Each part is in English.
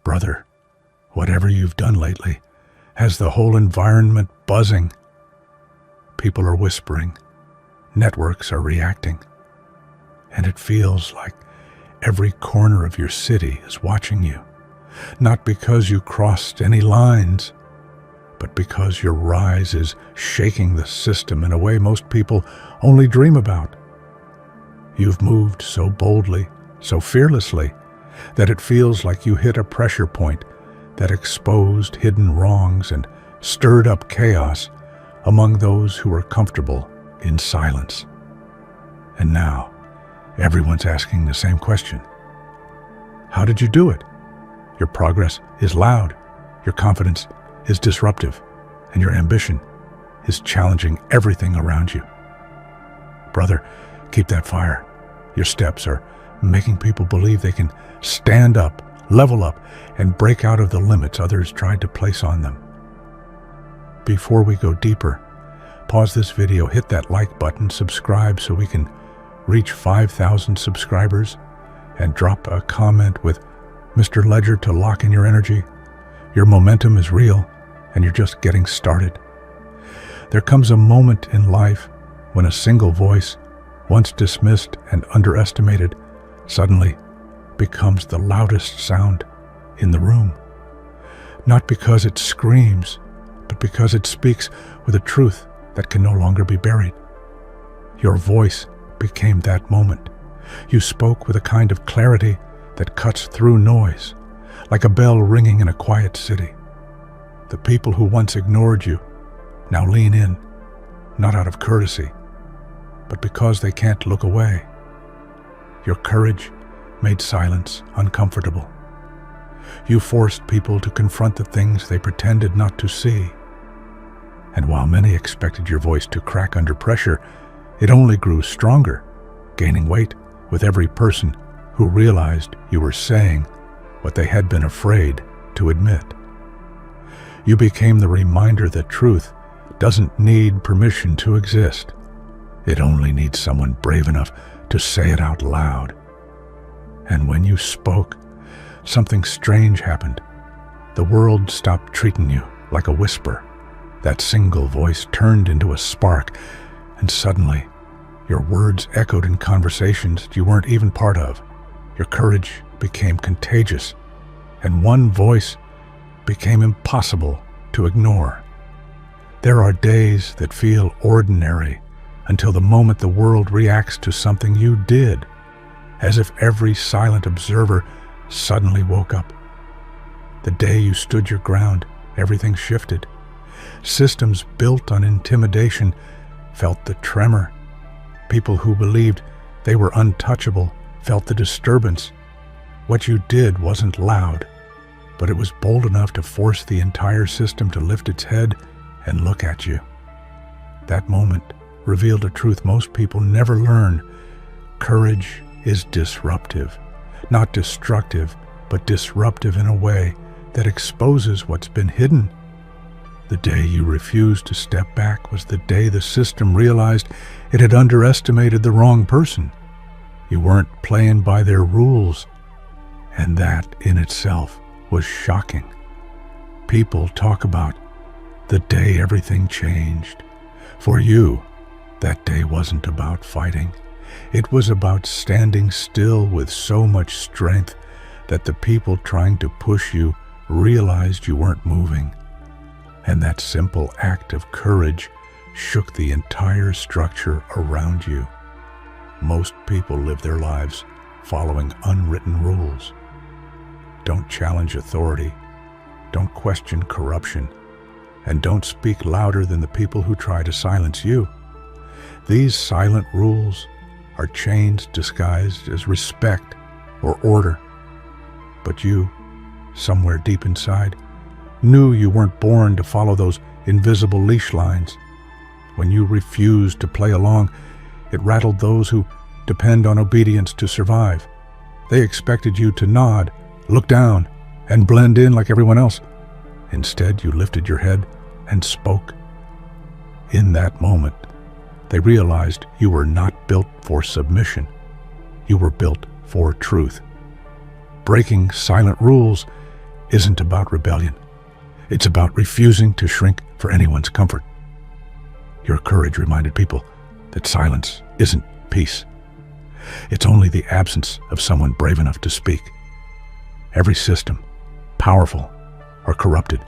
Brother, whatever you've done lately has the whole environment buzzing. People are whispering, networks are reacting, and it feels like every corner of your city is watching you, not because you crossed any lines, but because your rise is shaking the system in a way most people only dream about. You've moved so boldly, so fearlessly, that it feels like you hit a pressure point that exposed hidden wrongs and stirred up chaos among those who were comfortable in silence. And now, everyone's asking the same question. How did you do it? Your progress is loud, your confidence is disruptive, and your ambition is challenging everything around you. Brother, keep that fire. Your steps are making people believe they can stand up, level up, and break out of the limits others tried to place on them. Before we go deeper, pause this video, hit that like button, subscribe so we can reach 5,000 subscribers, and drop a comment with Mr. Ledger to lock in your energy. Your momentum is real, and you're just getting started. There comes a moment in life when a single voice, once dismissed and underestimated, suddenly becomes the loudest sound in the room. Not because it screams, but because it speaks with a truth that can no longer be buried. Your voice became that moment. You spoke with a kind of clarity that cuts through noise, like a bell ringing in a quiet city. The people who once ignored you now lean in, not out of courtesy, but because they can't look away. Your courage made silence uncomfortable. You forced people to confront the things they pretended not to see. And while many expected your voice to crack under pressure, it only grew stronger, gaining weight with every person who realized you were saying what they had been afraid to admit. You became the reminder that truth doesn't need permission to exist. It only needs someone brave enough to say it out loud. And when you spoke, something strange happened. The world stopped treating you like a whisper. That single voice turned into a spark, and suddenly, your words echoed in conversations you weren't even part of. Your courage became contagious, and one voice became impossible to ignore. There are days that feel ordinary until the moment the world reacts to something you did, as if every silent observer suddenly woke up. The day you stood your ground, everything shifted. Systems built on intimidation felt the tremor. People who believed they were untouchable felt the disturbance. What you did wasn't loud, but it was bold enough to force the entire system to lift its head and look at you. That moment revealed a truth most people never learn. Courage is disruptive, not destructive, but disruptive in a way that exposes what's been hidden. The day you refused to step back was the day the system realized it had underestimated the wrong person. You weren't playing by their rules, and that in itself was shocking. People talk about the day everything changed. For you, that day wasn't about fighting. It was about standing still with so much strength that the people trying to push you realized you weren't moving. And that simple act of courage shook the entire structure around you. Most people live their lives following unwritten rules. Don't challenge authority, don't question corruption, and don't speak louder than the people who try to silence you. These silent rules are chains disguised as respect or order. But you, somewhere deep inside, knew you weren't born to follow those invisible leash lines. When you refused to play along, it rattled those who depend on obedience to survive. They expected you to nod, look down, and blend in like everyone else. Instead, you lifted your head and spoke. In that moment, they realized you were not built for submission. You were built for truth. Breaking silent rules isn't about rebellion. It's about refusing to shrink for anyone's comfort. Your courage reminded people that silence isn't peace. It's only the absence of someone brave enough to speak. Every system, powerful or corrupted,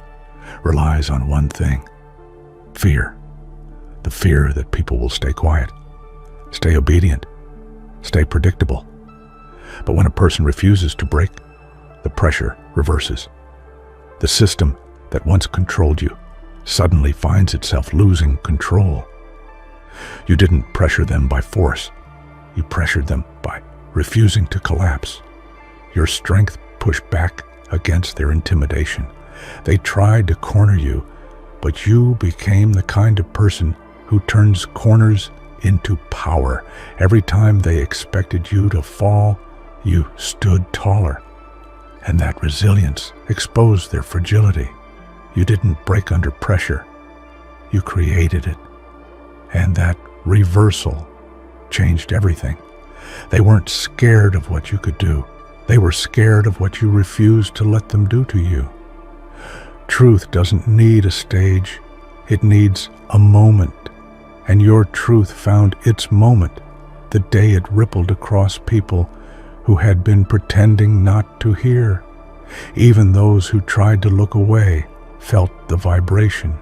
relies on one thing: fear. The fear that people will stay quiet, stay obedient, stay predictable. But when a person refuses to break, the pressure reverses. The system that once controlled you suddenly finds itself losing control. You didn't pressure them by force. You pressured them by refusing to collapse. Your strength pushed back against their intimidation. They tried to corner you, but you became the kind of person who turns corners into power. Every time they expected you to fall, you stood taller. And that resilience exposed their fragility. You didn't break under pressure. You created it. And that reversal changed everything. They weren't scared of what you could do. They were scared of what you refused to let them do to you. Truth doesn't need a stage. It needs a moment. And your truth found its moment the day it rippled across people who had been pretending not to hear. Even those who tried to look away felt the vibration.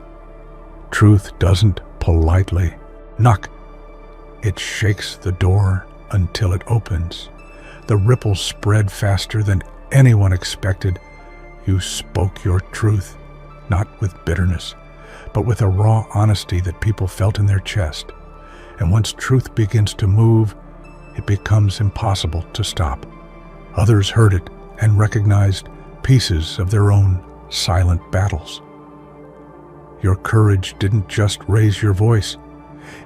Truth doesn't politely knock. It shakes the door until it opens. The ripple spread faster than anyone expected. You spoke your truth, not with bitterness, but with a raw honesty that people felt in their chest. And once truth begins to move, it becomes impossible to stop. Others heard it and recognized pieces of their own silent battles. Your courage didn't just raise your voice.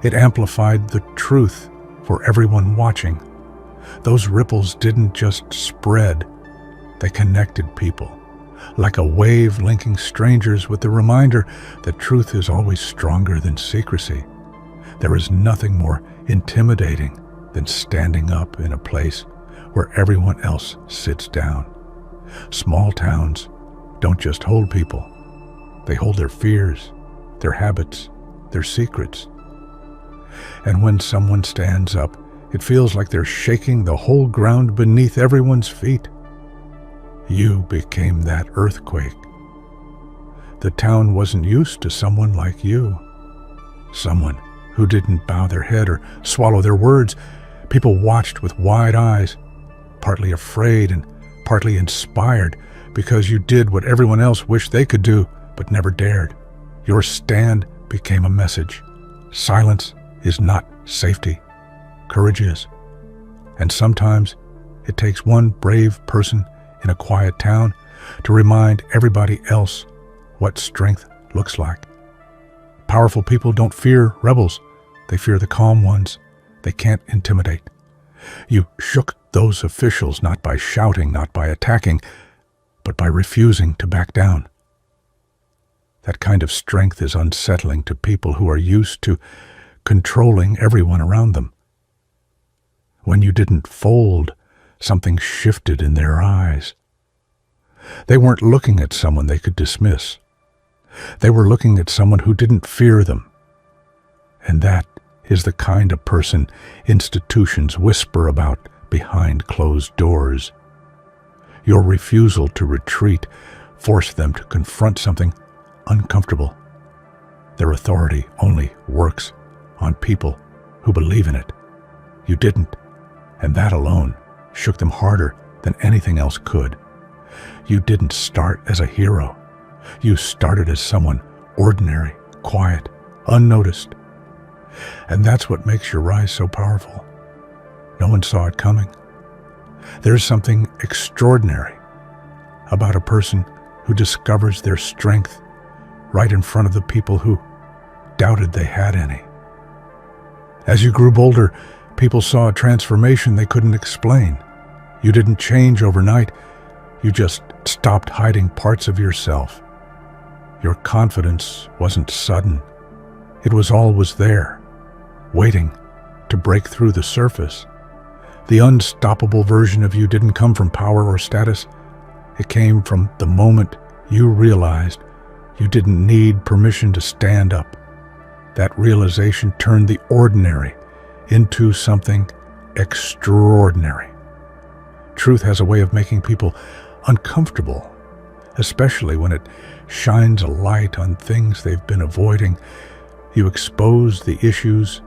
It amplified the truth for everyone watching. Those ripples didn't just spread. They connected people, like a wave linking strangers with the reminder that truth is always stronger than secrecy. There is nothing more intimidating than standing up in a place where everyone else sits down. Small towns don't just hold people. They hold their fears, their habits, their secrets. And when someone stands up, it feels like they're shaking the whole ground beneath everyone's feet. You became that earthquake. The town wasn't used to someone like you. Someone who didn't bow their head or swallow their words. People watched with wide eyes, partly afraid and partly inspired, because you did what everyone else wished they could do, but never dared. Your stand became a message. Silence is not safety. Courage is. And sometimes it takes one brave person in a quiet town to remind everybody else what strength looks like. Powerful people don't fear rebels. They fear the calm ones they can't intimidate. You shook those officials not by shouting, not by attacking, but by refusing to back down. That kind of strength is unsettling to people who are used to controlling everyone around them. When you didn't fold, something shifted in their eyes. They weren't looking at someone they could dismiss. They were looking at someone who didn't fear them. And that is the kind of person institutions whisper about behind closed doors. Your refusal to retreat forced them to confront something uncomfortable. Their authority only works on people who believe in it. You didn't, and that alone shook them harder than anything else could. You didn't start as a hero. You started as someone ordinary, quiet, unnoticed. And that's what makes your rise so powerful. No one saw it coming. There's something extraordinary about a person who discovers their strength right in front of the people who doubted they had any. As you grew bolder, people saw a transformation they couldn't explain. You didn't change overnight. You just stopped hiding parts of yourself. Your confidence wasn't sudden. It was always there, waiting to break through the surface. The unstoppable version of you didn't come from power or status. It came from the moment you realized you didn't need permission to stand up. That realization turned the ordinary into something extraordinary. Truth has a way of making people uncomfortable, especially when it shines a light on things they've been avoiding. You expose the issues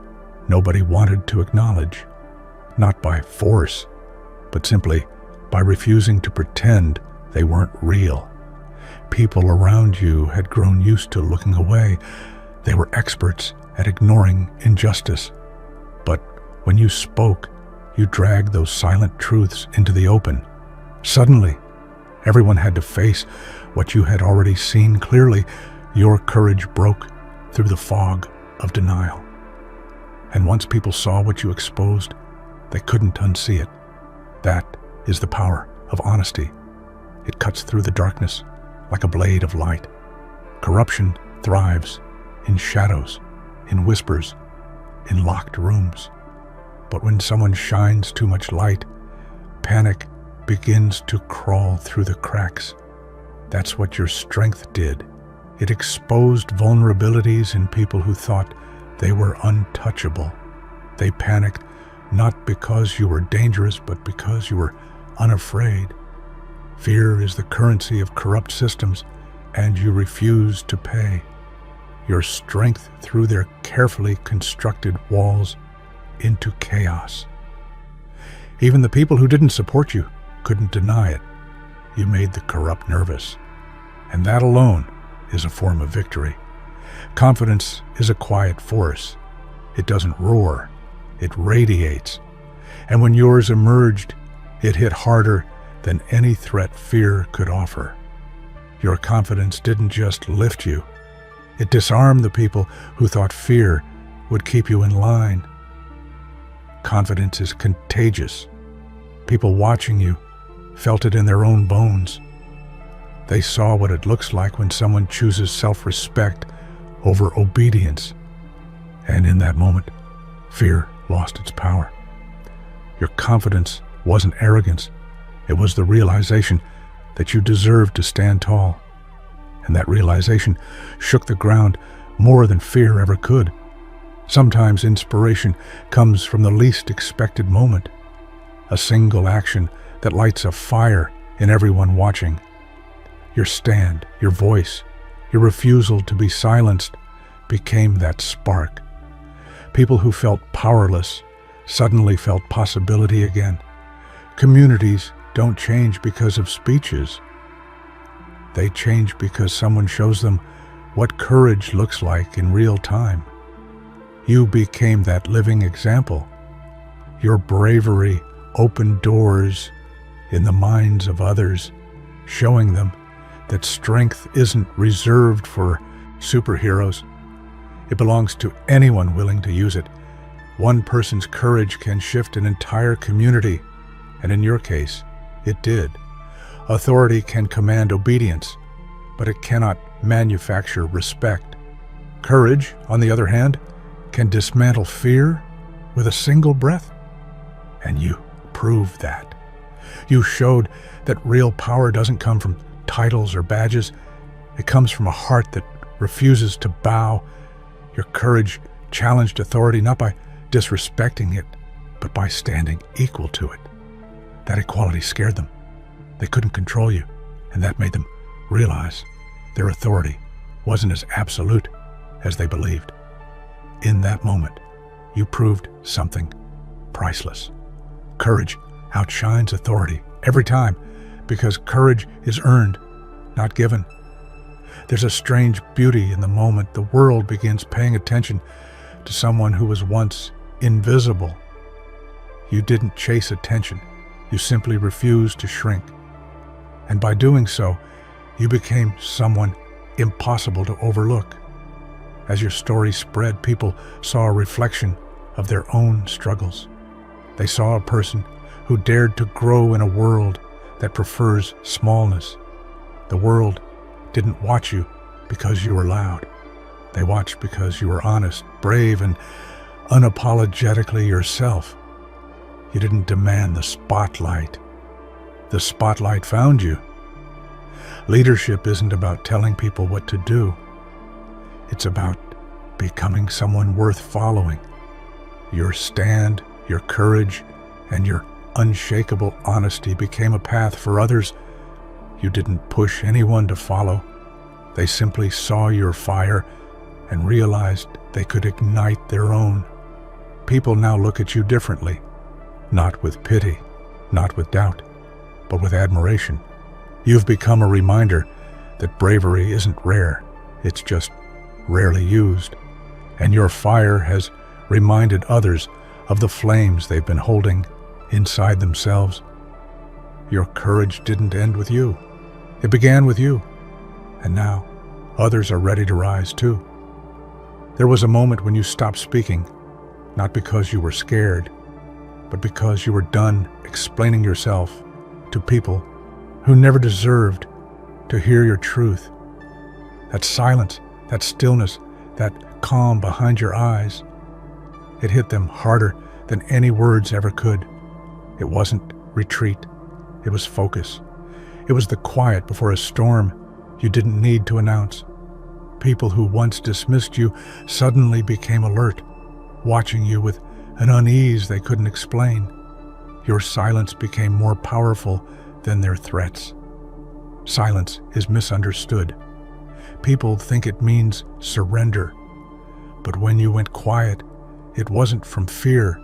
nobody wanted to acknowledge, not by force, but simply by refusing to pretend they weren't real. People around you had grown used to looking away. They were experts at ignoring injustice. But when you spoke, you dragged those silent truths into the open. Suddenly, everyone had to face what you had already seen clearly. Your courage broke through the fog of denial. And once people saw what you exposed, they couldn't unsee it. That is the power of honesty. It cuts through the darkness like a blade of light. Corruption thrives in shadows, in whispers, in locked rooms. But when someone shines too much light, panic begins to crawl through the cracks. That's what your strength did. It exposed vulnerabilities in people who thought they were untouchable. They panicked not because you were dangerous, but because you were unafraid. Fear is the currency of corrupt systems, and you refuse to pay. Your strength threw their carefully constructed walls into chaos. Even the people who didn't support you couldn't deny it. You made the corrupt nervous, and that alone is a form of victory. Confidence is a quiet force. It doesn't roar, it radiates. And when yours emerged, it hit harder than any threat fear could offer. Your confidence didn't just lift you, it disarmed the people who thought fear would keep you in line. Confidence is contagious. People watching you felt it in their own bones. They saw what it looks like when someone chooses self-respect over obedience. And in that moment, fear lost its power. Your confidence wasn't arrogance. It was the realization that you deserved to stand tall. And that realization shook the ground more than fear ever could. Sometimes inspiration comes from the least expected moment. A single action that lights a fire in everyone watching. Your stand, your voice, your refusal to be silenced became that spark. People who felt powerless suddenly felt possibility again. Communities don't change because of speeches. They change because someone shows them what courage looks like in real time. You became that living example. Your bravery opened doors in the minds of others, showing them that strength isn't reserved for superheroes. It belongs to anyone willing to use it. One person's courage can shift an entire community, and in your case, it did. Authority can command obedience, but it cannot manufacture respect. Courage, on the other hand, can dismantle fear with a single breath. And you proved that. You showed that real power doesn't come from titles or badges. It comes from a heart that refuses to bow. Your courage challenged authority not by disrespecting it, but by standing equal to it. That equality scared them. They couldn't control you, and that made them realize their authority wasn't as absolute as they believed. In that moment, you proved something priceless. Courage outshines authority every time, because courage is earned, not given. There's a strange beauty in the moment the world begins paying attention to someone who was once invisible. You didn't chase attention. You simply refused to shrink. And by doing so, you became someone impossible to overlook. As your story spread, people saw a reflection of their own struggles. They saw a person who dared to grow in a world that prefers smallness. The world didn't watch you because you were loud. They watched because you were honest, brave, and unapologetically yourself. You didn't demand the spotlight. The spotlight found you, Leadership isn't about telling people what to do. It's about becoming someone worth following. Your stand, your courage, and your unshakable honesty became a path for others. You didn't push anyone to follow. They simply saw your fire and realized they could ignite their own. People now look at you differently, not with pity, not with doubt, but with admiration. You've become a reminder that bravery isn't rare, it's just rarely used. And your fire has reminded others of the flames they've been holding inside themselves. Your courage didn't end with you. It began with you. And now, others are ready to rise too. There was a moment when you stopped speaking, not because you were scared, but because you were done explaining yourself to people who never deserved to hear your truth. That silence, that stillness, that calm behind your eyes, it hit them harder than any words ever could. It wasn't retreat, it was focus. It was the quiet before a storm you didn't need to announce. People who once dismissed you suddenly became alert, watching you with an unease they couldn't explain. Your silence became more powerful than their threats. Silence is misunderstood. People think it means surrender. But when you went quiet, it wasn't from fear,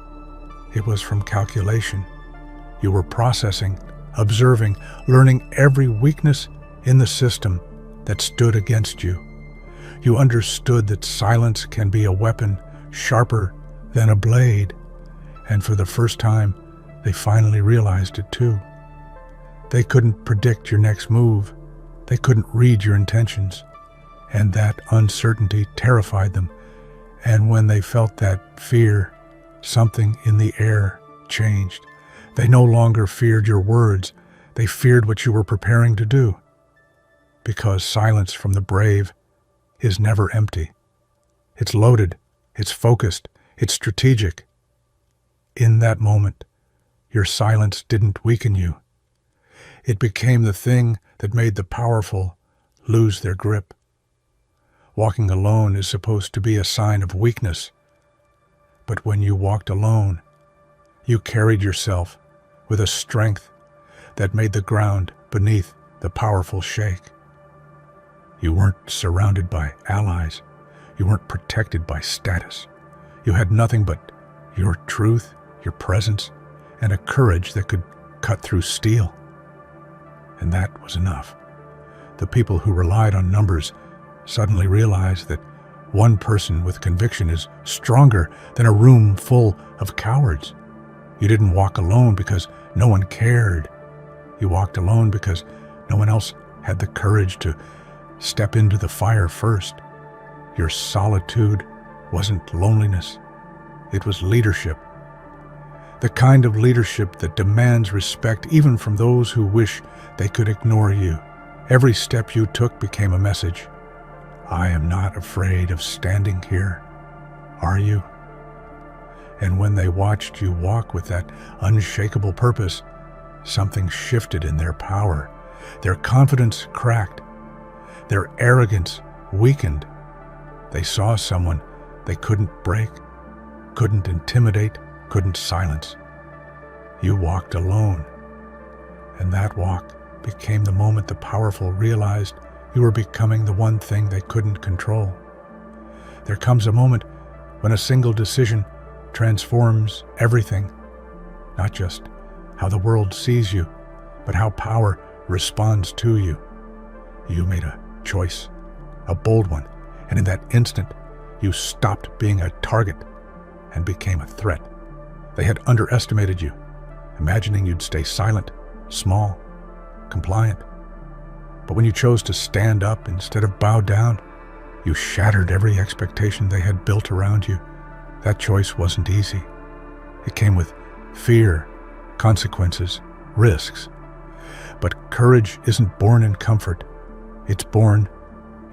it was from calculation. You were processing, observing, learning every weakness in the system that stood against you. You understood that silence can be a weapon sharper than a blade, and for the first time, they finally realized it too. They couldn't predict your next move. They couldn't read your intentions, and that uncertainty terrified them. And when they felt that fear, something in the air changed. They no longer feared your words. They feared what you were preparing to do. Because silence from the brave is never empty. It's loaded, it's focused, it's strategic. In that moment, your silence didn't weaken you. It became the thing that made the powerful lose their grip. Walking alone is supposed to be a sign of weakness. But when you walked alone, you carried yourself with a strength that made the ground beneath the powerful shake. You weren't surrounded by allies. You weren't protected by status. You had nothing but your truth, your presence, and a courage that could cut through steel. And that was enough. The people who relied on numbers suddenly realized that one person with conviction is stronger than a room full of cowards. You didn't walk alone because no one cared. You walked alone because no one else had the courage to step into the fire first. Your solitude wasn't loneliness. It was leadership. The kind of leadership that demands respect even from those who wish they could ignore you. Every step you took became a message. I am not afraid of standing here. Are you? And when they watched you walk with that unshakable purpose, something shifted in their power. Their confidence cracked. Their arrogance weakened. They saw someone they couldn't break, couldn't intimidate, couldn't silence. You walked alone. And that walk became the moment the powerful realized you were becoming the one thing they couldn't control. There comes a moment when a single decision transforms everything, not just how the world sees you, but how power responds to you. You made a choice, a bold one, and in that instant, you stopped being a target and became a threat. They had underestimated you, imagining you'd stay silent, small, compliant. But when you chose to stand up instead of bow down, you shattered every expectation they had built around you. That choice wasn't easy. It came with fear, consequences, risks. But courage isn't born in comfort. It's born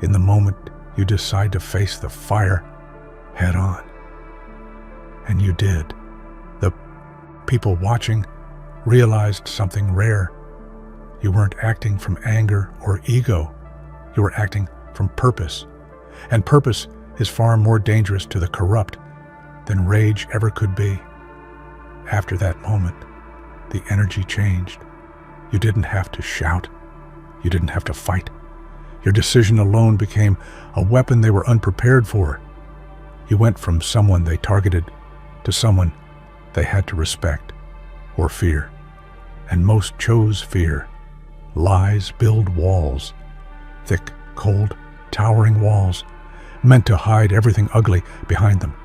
in the moment you decide to face the fire head on. And you did. The people watching realized something rare. You weren't acting from anger or ego. You were acting from purpose. And purpose is far more dangerous to the corrupt than rage ever could be. After that moment, the energy changed. You didn't have to shout. You didn't have to fight. Your decision alone became a weapon they were unprepared for. You went from someone they targeted to someone they had to respect or fear. And most chose fear. Lies build walls. Thick, cold, towering walls meant to hide everything ugly behind them.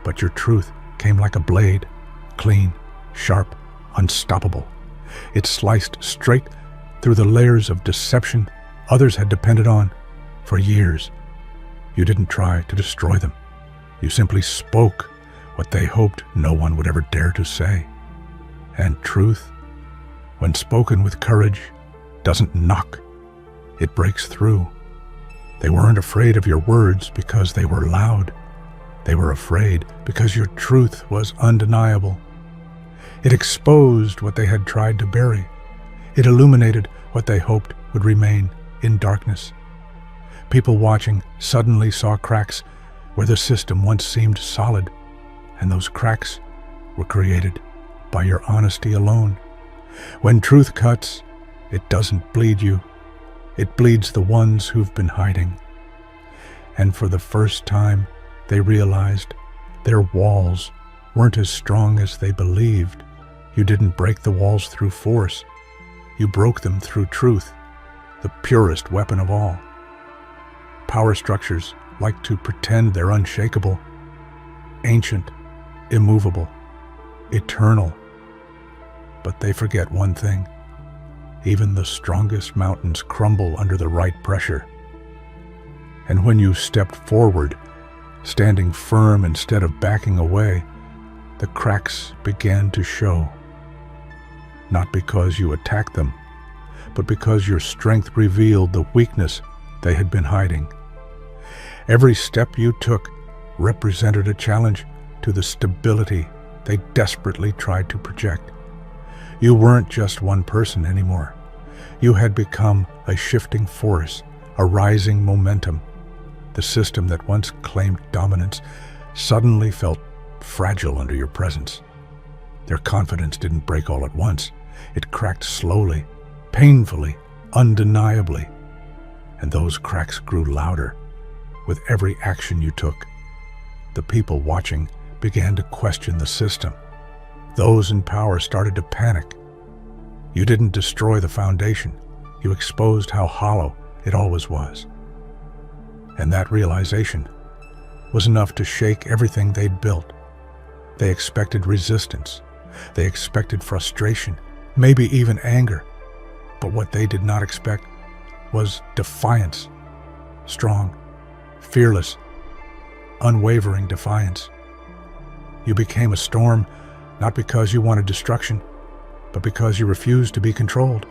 But your truth came like a blade, clean, sharp, unstoppable. It sliced straight through the layers of deception others had depended on for years. You didn't try to destroy them. You simply spoke what they hoped no one would ever dare to say. And truth, when spoken with courage, doesn't knock. It breaks through. They weren't afraid of your words because they were loud. They were afraid because your truth was undeniable. It exposed what they had tried to bury. It illuminated what they hoped would remain in darkness. People watching suddenly saw cracks where the system once seemed solid, and those cracks were created by your honesty alone. When truth cuts, it doesn't bleed you. It bleeds the ones who've been hiding. And for the first time, they realized their walls weren't as strong as they believed. You didn't break the walls through force. You broke them through truth, the purest weapon of all. Power structures like to pretend they're unshakable, ancient, immovable, eternal. But they forget one thing. Even the strongest mountains crumble under the right pressure. And when you stepped forward, standing firm instead of backing away, the cracks began to show. Not because you attacked them, but because your strength revealed the weakness they had been hiding. Every step you took represented a challenge to the stability they desperately tried to project. You weren't just one person anymore. You had become a shifting force, a rising momentum. The system that once claimed dominance suddenly felt fragile under your presence. Their confidence didn't break all at once. It cracked slowly, painfully, undeniably. And those cracks grew louder with every action you took. The people watching began to question the system. Those in power started to panic. You didn't destroy the foundation. You exposed how hollow it always was. And that realization was enough to shake everything they'd built. They expected resistance. They expected frustration, maybe even anger. But what they did not expect was defiance. Strong, fearless, unwavering defiance. You became a storm, not because you wanted destruction, but because you refused to be controlled.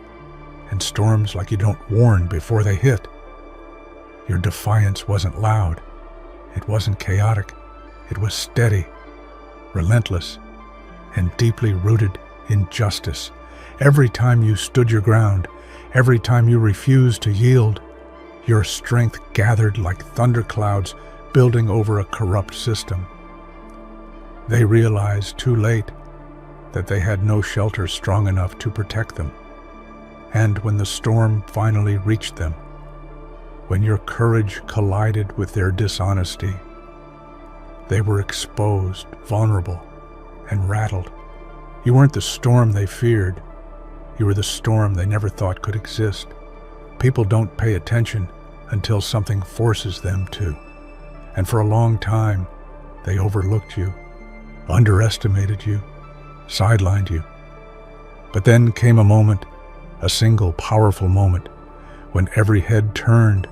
And storms like you don't warn before they hit. Your defiance wasn't loud. It wasn't chaotic. It was steady, relentless, and deeply rooted in justice. Every time you stood your ground, every time you refused to yield, your strength gathered like thunderclouds building over a corrupt system. They realized too late that they had no shelter strong enough to protect them. And when the storm finally reached them, when your courage collided with their dishonesty, they were exposed, vulnerable, and rattled. You weren't the storm they feared. You were the storm they never thought could exist. People don't pay attention until something forces them to. And for a long time, they overlooked you, underestimated you, sidelined you. But then came a moment, a single powerful moment, when every head turned,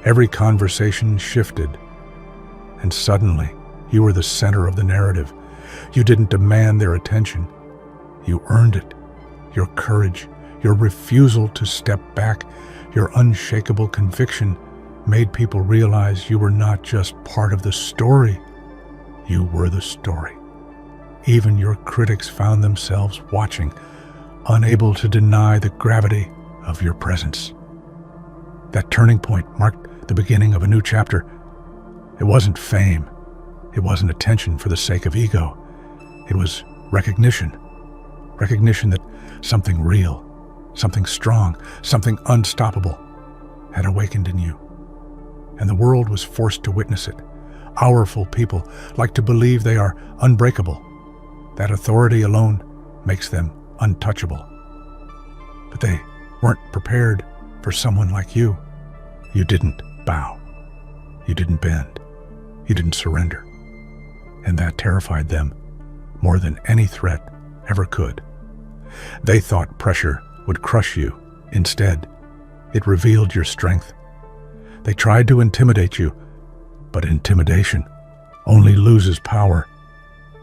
every conversation shifted, and suddenly you were the center of the narrative. You didn't demand their attention. You earned it. Your courage, your refusal to step back, your unshakable conviction made people realize you were not just part of the story. You were the story. Even your critics found themselves watching, unable to deny the gravity of your presence. That turning point marked the beginning of a new chapter. It wasn't fame. It wasn't attention for the sake of ego. It was recognition. Recognition that something real, something strong, something unstoppable had awakened in you. And the world was forced to witness it. Powerful people like to believe they are unbreakable. That authority alone makes them untouchable. But they weren't prepared for someone like you. You didn't bow. You didn't bend. You didn't surrender. And that terrified them more than any threat ever could. They thought pressure would crush you. Instead, it revealed your strength. They tried to intimidate you, but intimidation only loses power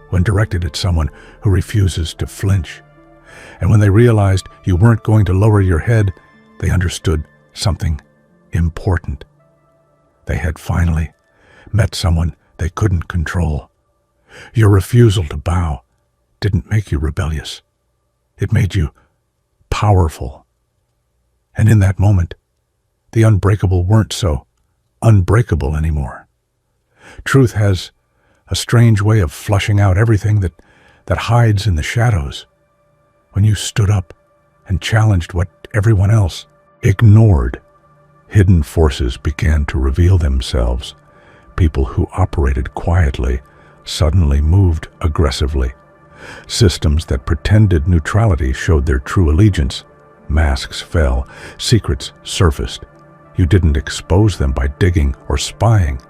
when directed at someone who refuses to flinch. And when they realized you weren't going to lower your head, they understood something important. They had finally met someone they couldn't control. Your refusal to bow didn't make you rebellious. It made you powerful. And in that moment, the unbreakable weren't so unbreakable anymore. Truth has a strange way of flushing out everything that hides in the shadows. When you stood up and challenged what everyone else ignored, hidden forces began to reveal themselves. People who operated quietly suddenly moved aggressively. Systems that pretended neutrality showed their true allegiance. Masks fell, secrets surfaced. You didn't expose them by digging or spying.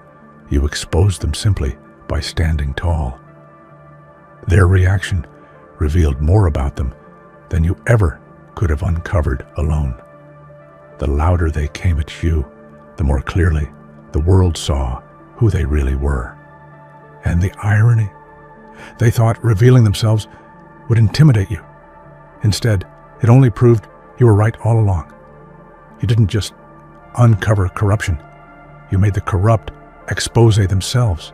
You exposed them simply by standing tall. Their reaction revealed more about them than you ever could have uncovered alone. The louder they came at you, the more clearly the world saw who they really were. And the irony, they thought revealing themselves would intimidate you. Instead, it only proved you were right all along. You didn't just uncover corruption. You made the corrupt expose themselves.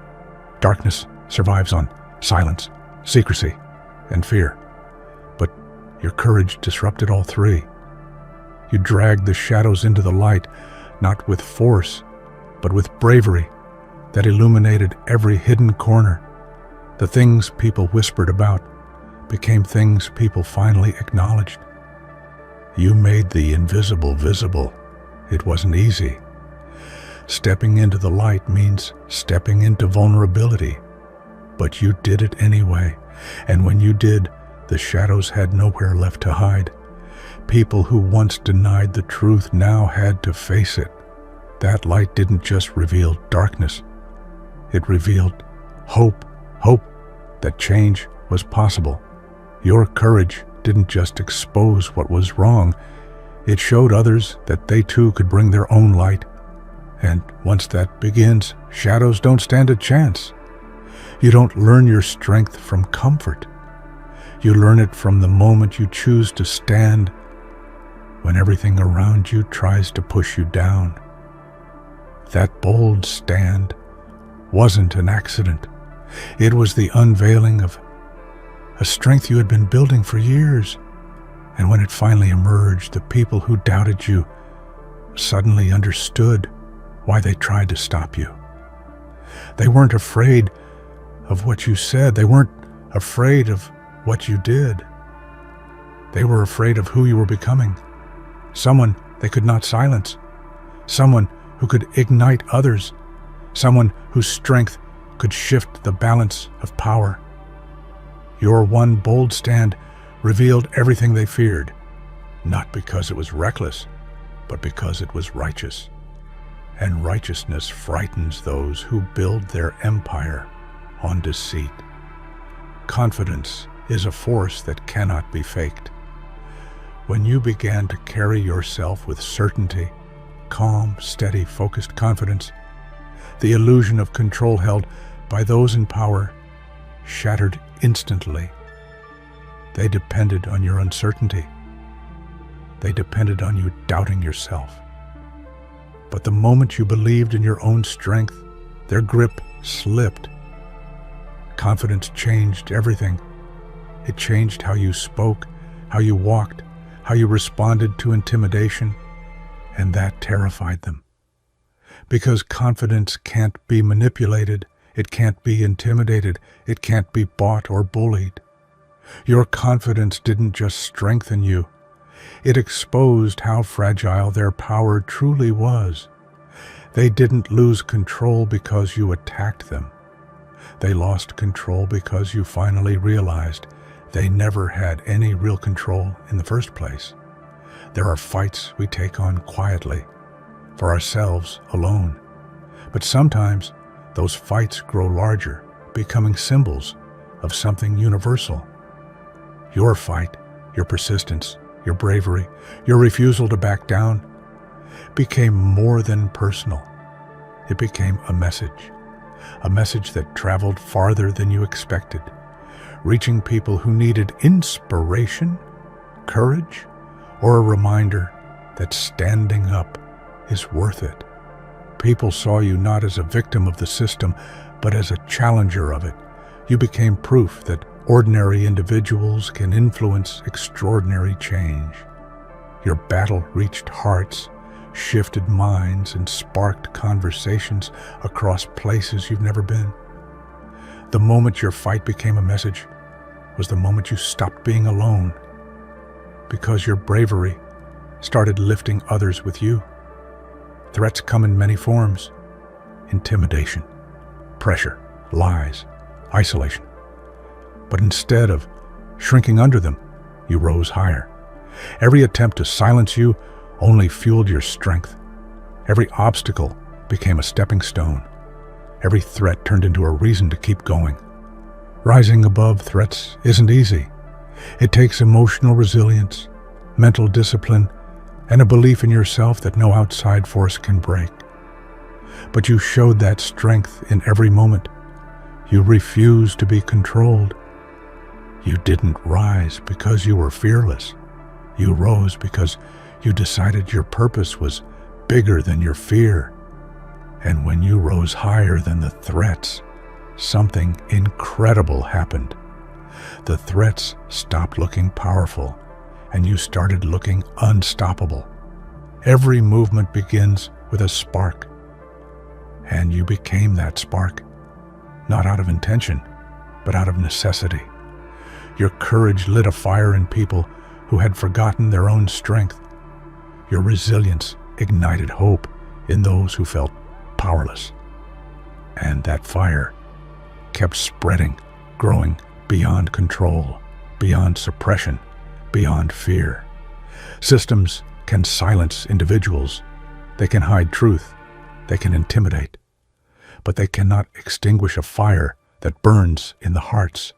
Darkness survives on silence, secrecy, and fear. But your courage disrupted all three. You dragged the shadows into the light, not with force, but with bravery that illuminated every hidden corner. The things people whispered about became things people finally acknowledged. You made the invisible visible. It wasn't easy. Stepping into the light means stepping into vulnerability. But you did it anyway, and when you did, the shadows had nowhere left to hide. People who once denied the truth now had to face it. That light didn't just reveal darkness. It revealed hope that change was possible. Your courage didn't just expose what was wrong. It showed others that they too could bring their own light. And once that begins, shadows don't stand a chance. You don't learn your strength from comfort. You learn it from the moment you choose to stand when everything around you tries to push you down. That bold stand wasn't an accident. It was the unveiling of a strength you had been building for years. And when it finally emerged, the people who doubted you suddenly understood why they tried to stop you. They weren't afraid of what you said. They weren't afraid of what you did. They were afraid of who you were becoming. Someone they could not silence. Someone who could ignite others. Someone whose strength could shift the balance of power. Your one bold stand revealed everything they feared, not because it was reckless, but because it was righteous. And righteousness frightens those who build their empire on deceit. Confidence is a force that cannot be faked. When you began to carry yourself with certainty, calm, steady, focused confidence, the illusion of control held by those in power shattered instantly. They depended on your uncertainty. They depended on you doubting yourself. But the moment you believed in your own strength, their grip slipped. Confidence changed everything. It changed how you spoke, how you walked, how you responded to intimidation, and that terrified them. Because confidence can't be manipulated, it can't be intimidated, it can't be bought or bullied. Your confidence didn't just strengthen you, it exposed how fragile their power truly was. They didn't lose control because you attacked them. They lost control because you finally realized they never had any real control in the first place. There are fights we take on quietly, for ourselves alone. But sometimes those fights grow larger, becoming symbols of something universal. Your fight, your persistence, your bravery, your refusal to back down became more than personal. It became a message that traveled farther than you expected, reaching people who needed inspiration, courage, or a reminder that standing up is worth it. People saw you not as a victim of the system, but as a challenger of it. You became proof that ordinary individuals can influence extraordinary change. Your battle reached hearts, shifted minds, and sparked conversations across places you've never been. The moment your fight became a message was the moment you stopped being alone, because your bravery started lifting others with you. Threats come in many forms: intimidation, pressure, lies, isolation. But instead of shrinking under them, you rose higher. Every attempt to silence you only fueled your strength. Every obstacle became a stepping stone. Every threat turned into a reason to keep going. Rising above threats isn't easy. It takes emotional resilience, mental discipline, and a belief in yourself that no outside force can break. But you showed that strength in every moment. You refused to be controlled. You didn't rise because you were fearless. You rose because you decided your purpose was bigger than your fear. And when you rose higher than the threats, something incredible happened. The threats stopped looking powerful, and you started looking unstoppable. Every movement begins with a spark, and you became that spark, not out of intention, but out of necessity. Your courage lit a fire in people who had forgotten their own strength. Your resilience ignited hope in those who felt powerless. And that fire kept spreading, growing beyond control, beyond suppression, beyond fear. Systems can silence individuals. They can hide truth. They can intimidate. But they cannot extinguish a fire that burns in the hearts